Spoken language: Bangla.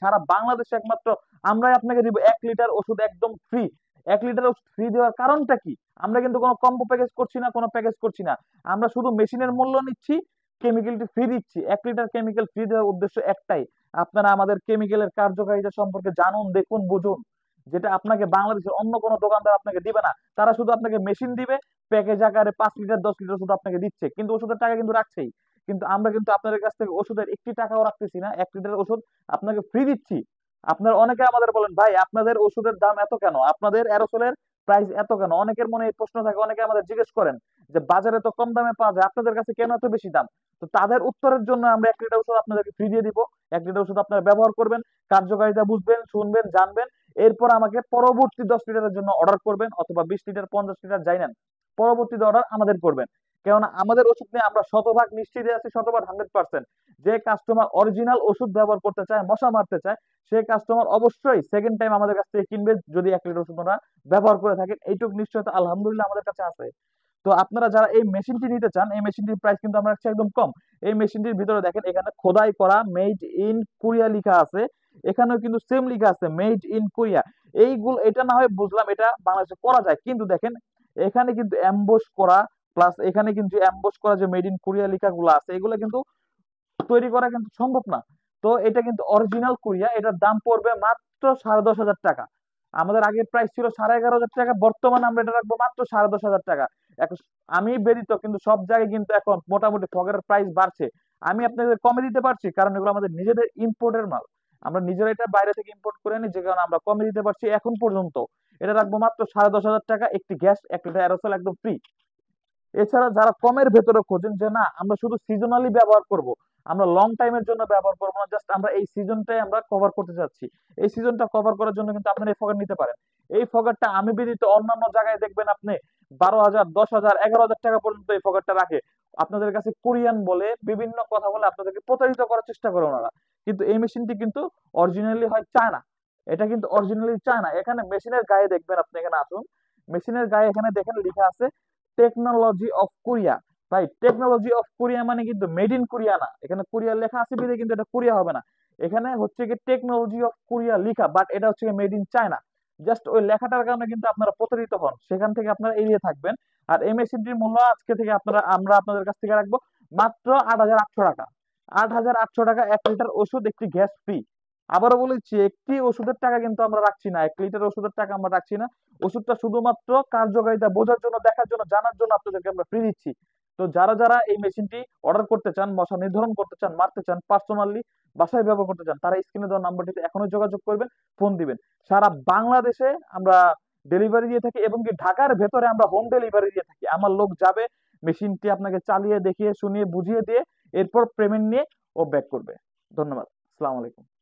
সারা বাংলাদেশে একমাত্র আমরাই আপনাকে দিব 1 লিটার ওষুধ একদম ফ্রি। 1 লিটার ওষুধ ফ্রি দেওয়ার কারণটা কি? আমরা কিন্তু কোনো কম্বো প্যাকেজ করছি না, কোনো প্যাকেজ করছি না। আমরা শুধু মেশিনের মূল্য নিচ্ছি, কেমিক্যালটি ফ্রি দিচ্ছি। 1 লিটার কেমিক্যাল ফ্রি দেওয়ার উদ্দেশ্য একটাই, আপনারা আমাদের কেমিক্যালের কার্যকারিতা সম্পর্কে জানুন, দেখুন, বুঝুন। যেটা আপনাকে বাংলাদেশের অন্য কোনো দোকানদার আপনাকে দিবে না। তারা শুধু আপনাকে মেশিন দিবে, প্যাকেজ আকারে 5 লিটার 10 লিটার ওষুধ আপনাকে দিচ্ছে, কিন্তু ওষুধের টাকা কিন্তু রাখছেই। কিন্তু আমরা কিন্তু আপনাদের কাছ থেকে ওষুধের একটি টাকাও রাখতেছি না, 1 লিটার ওষুধ আপনাকে ফ্রি দিচ্ছি। আপনারা অনেকে আমাদের বলেন, ভাই আপনাদের ওষুধের দাম এত কেন, আপনাদের অ্যারোসলের প্রাইস এত কেন? অনেকের মনে এই প্রশ্ন থাকে, অনেকে আমাদের জিজ্ঞেস করেন যে বাজারে তো কম দামে পাওয়া যায়, আপনাদের কাছে কেন এত বেশি দাম? তো তাদের উত্তরের জন্য আমরা 1 লিটার ওষুধ আপনাদেরকে ফ্রি দিয়ে দিব। 1 লিটার ওষুধ আপনারা ব্যবহার করবেন, কার্যকারিতা বুঝবেন, শুনবেন, জানবেন। এরপর আমাকে পরবর্তী 10 লিটারের জন্য অর্ডার করবেন, অথবা 20 লিটার 50 লিটার যাই নেন, পরবর্তীতে অর্ডার আমাদের করবেন। কেননা আমাদের ওষুধ নিয়ে আমরা শতভাগ নিশ্চিত আছি, শতভাগ 100%। যে কাস্টমার অরিজিনাল ওষুধ ব্যবহার করতে চায়, মশা মারতে চায়, সেই কাস্টমার অবশ্যই সেকেন্ড টাইম আমাদের কাছ থেকে কিনবে, যদি 1 লিটার ওষুধ ওরা ব্যবহার করে থাকেন। এইটুকু নিশ্চয়তা আলহামদুলিল্লাহ আমাদের কাছে আছে। তো আপনারা যারা এই মেশিনটি নিতে চান, এই মেশিনটির প্রাইস কিন্তু আমরা রাখছি একদম কম। এই মেশিনটির ভিতরে দেখেন, এখানে খোদাই করা মেড ইন কোরিয়া লেখা আছে, এখানেও কিন্তু সেম লেখা আছে মেড ইন কোরিয়া। এইগুলো, এটা না হয় বুঝলাম এটা বাংলাদেশে করা যায়, কিন্তু দেখেন এখানে কিন্তু এমবোস করা, প্লাস এখানে কিন্তু এমবোস করা যে মেড ইন কোরিয়া লেখাগুলো আছে, এগুলো কিন্তু তৈরি করা কিন্তু সম্ভব না। তো এটা কিন্তু অরিজিনাল কোরিয়া, এটার দাম পড়বে মাত্র 10,500 টাকা। আমাদের আগে প্রাইস ছিল 11,500 টাকা, বর্তমানে আমরা এটা রাখবো মাত্র 10,500 টাকা। এখন আমি ব্যতীত কিন্তু সব জায়গায় কিন্তু এখন মোটামুটি ফগের প্রাইস বাড়ছে। আমি আপনাদের কমে দিতে পারছি, কারণ এগুলো আমাদের নিজেদের ইম্পোর্টের মাল। আমরা নিজেরা এটা বাইরে থেকে ইম্পোর্ট করে নিই, যে কারণে আমরা কমে দিতে পারছি এখন পর্যন্ত। এটা রাখবো মাত্র 10,500 টাকা, একটি গ্যাস, 1 লিটার অ্যারোসল একদম ফ্রি। এছাড়া যারা কমের ভেতরে খোঁজেন যে না আমরা শুধু সিজনালি ব্যবহার করব, আমরা লং টাইমের জন্য ব্যবহার করবো না, জাস্ট আমরা এই সিজনটাই আমরা কভার করতে চাচ্ছি, এই সিজনটা কভার করার জন্য কিন্তু আপনারা এই ফগার নিতে পারেন। এই ফগারটা আমি ব্যতীত অন্যান্য জায়গায় দেখবেন আপনি 12,000, 10,000, 11,000 টাকা পর্যন্ত এই ফগারটা রাখে। আপনাদের কাছে কোরিয়ান বলে বিভিন্ন কথা বলে আপনাদেরকে প্রতারিত করার চেষ্টা করে ওনারা। কিন্তু এই মেশিনটি কিন্তু অরিজিনালি হয় চায়না। এটা কিন্তু অরিজিনালি চায়না। এখানে মেশিনের গায়ে দেখবেন, আপনি এখানে আসুন, মেশিনের গায়ে এখানে দেখেন লেখা আছে টেকনোলজি অফ কোরিয়া। ভাই টেকনোলজি অফ কোরিয়া মানে কিন্তু মেড ইন কোরিয়া না। এখানে কোরিয়া লেখা আছে বিধে কিন্তু এটা কোরিয়া হবে না। এখানে হচ্ছে কি টেকনোলজি অফ কোরিয়া লেখা, বাট এটা হচ্ছে মেড ইন চায়না। জাস্ট ওই লেখাটার কারণে কিন্তু আপনারা প্রতারিত হন, সেখান থেকে আপনারা এড়িয়ে থাকবেন। আর এই মেশিনটির মূল্য আজকে থেকে আমরা আপনাদের কাছ থেকে রাখবো মাত্র 8,800 টাকা। 8,800 টাকা, 1 লিটার ওষুধ, একটি গ্যাস ফ্রি। আবারও বলেছি, একটি ওষুধের টাকা কিন্তু আমরা রাখছি না, 1 লিটার ওষুধের টাকা আমরা রাখছি না। ওষুধটা শুধুমাত্র কার্যকারিতা বোঝার জন্য, দেখার জন্য, জানার জন্য আপনাদেরকে আমরা ফ্রি দিচ্ছি। তো যারা যারা এই মেশিনটি অর্ডার করতে চান, মশা নির্ধারণ করতে চান, মারতে চান, পার্সোনালি বাসায় ব্যবহার করতে চান, তারা স্ক্রিনে দেওয়া নাম্বারটিতে এখনই যোগাযোগ করবেন, ফোন দিবেন। সারা বাংলাদেশে আমরা ডেলিভারি দিয়ে থাকি, এবং কি ঢাকার ভেতরে আমরা হোম ডেলিভারি দিয়ে থাকি। আমার লোক যাবে, মেশিনটি আপনাকে চালিয়ে দেখিয়ে শুনিয়ে বুঝিয়ে দিয়ে এরপর পেমেন্ট নিয়ে ও ব্যাক করবে। ধন্যবাদ। আসসালামু আলাইকুম।